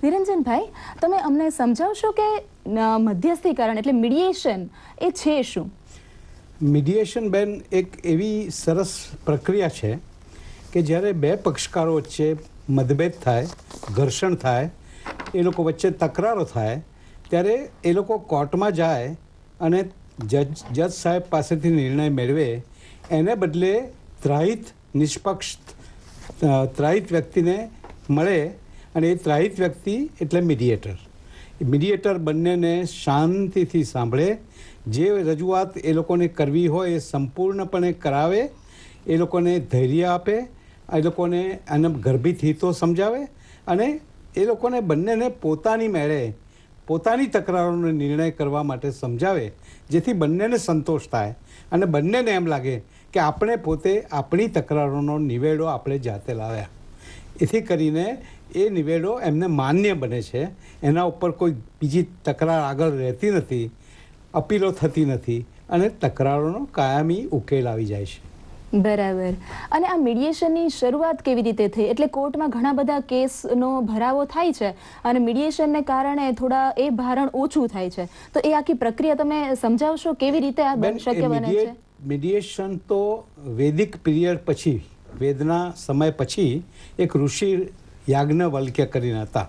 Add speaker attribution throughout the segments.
Speaker 1: નિરંજનભાઈ, તમે અમને સમજાવશો કે મધ્યસ્થીકરણ એટલે મીડિયેશન એ છે શું?
Speaker 2: મીડિયેશન બેન એક એવી સરસ પ્રક્રિયા છે કે જ્યારે બે પક્ષકારો વચ્ચે મતભેદ થાય, ઘર્ષણ થાય, એ લોકો વચ્ચે તકરારો થાય, ત્યારે એ લોકો કોર્ટમાં જાય અને જજ સાહેબ પાસેથી નિર્ણય મેળવે. એને બદલે નિષ્પક્ષ ત્રાહિત વ્યક્તિને મળે, અને એ ત્રાહિત વ્યક્તિ એટલે મીડિયેટર. મીડિયેટર બંનેને શાંતિથી સાંભળે, જે રજૂઆત એ લોકોને કરવી હોય એ સંપૂર્ણપણે કરાવે, એ લોકોને ધૈર્ય આપે, એ લોકોને આને ગર્ભિત હિતો સમજાવે, અને એ લોકોને બંનેને પોતાની મેળે પોતાની તકરારોનો નિર્ણય કરવા માટે સમજાવે, જેથી બંનેને સંતોષ થાય અને બંનેને એમ લાગે કે આપણે પોતે આપણી તકરારોનો નિવેડો આપણે જાતે લાવ્યા. એથી કરીને એ નિવેડો એમને માન્ય બને છે. એના ઉપર કોઈ બીજી તકરાર આગળ રહેતી નથી, અપીલો થતી નથી, અને તકરારોનો કાયમી ઉકેલ આવી જાય છે.
Speaker 1: બરાબર. અને આ મીડિયેશનની શરૂઆત કેવી રીતે થઈ? એટલે કોર્ટમાં ઘણા બધા કેસનો ભરાવો થાય છે અને મીડિયેશનને કારણે થોડા એ ભારણ ઓછું થાય છે. તો એ આખી પ્રક્રિયા તમે સમજાવશો કેવી રીતે આ શક્ય બને છે?
Speaker 2: મીડિયેશન તો વૈદિક પીરિયડ પછી, વેદના સમય પછી એક ઋષિ યાજ્ઞવલ્ક્ય કરીને હતા.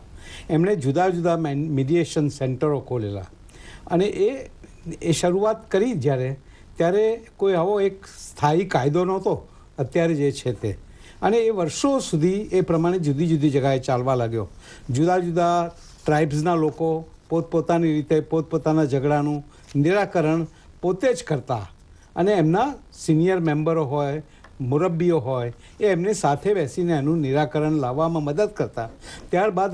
Speaker 2: એમણે જુદા જુદા મીડિયેશન સેન્ટરો ખોલેલા, અને એ શરૂઆત કરી ત્યારે કોઈ આવો એક સ્થાયી કાયદો નહોતો અત્યારે જે છે તે. અને એ વર્ષો સુધી એ પ્રમાણે જુદી જુદી જગાએ ચાલવા લાગ્યો. જુદા જુદા ટ્રાઇબ્સના લોકો પોતપોતાની રીતે પોતપોતાના ઝઘડાનું નિરાકરણ પોતે જ કરતા, અને એમના સિનિયર મેમ્બરો હોય, મુરબ્બીઓ હોય, એ એમને સાથે બેસીને એનું નિરાકરણ લાવવામાં મદદ કરતા. ત્યારબાદ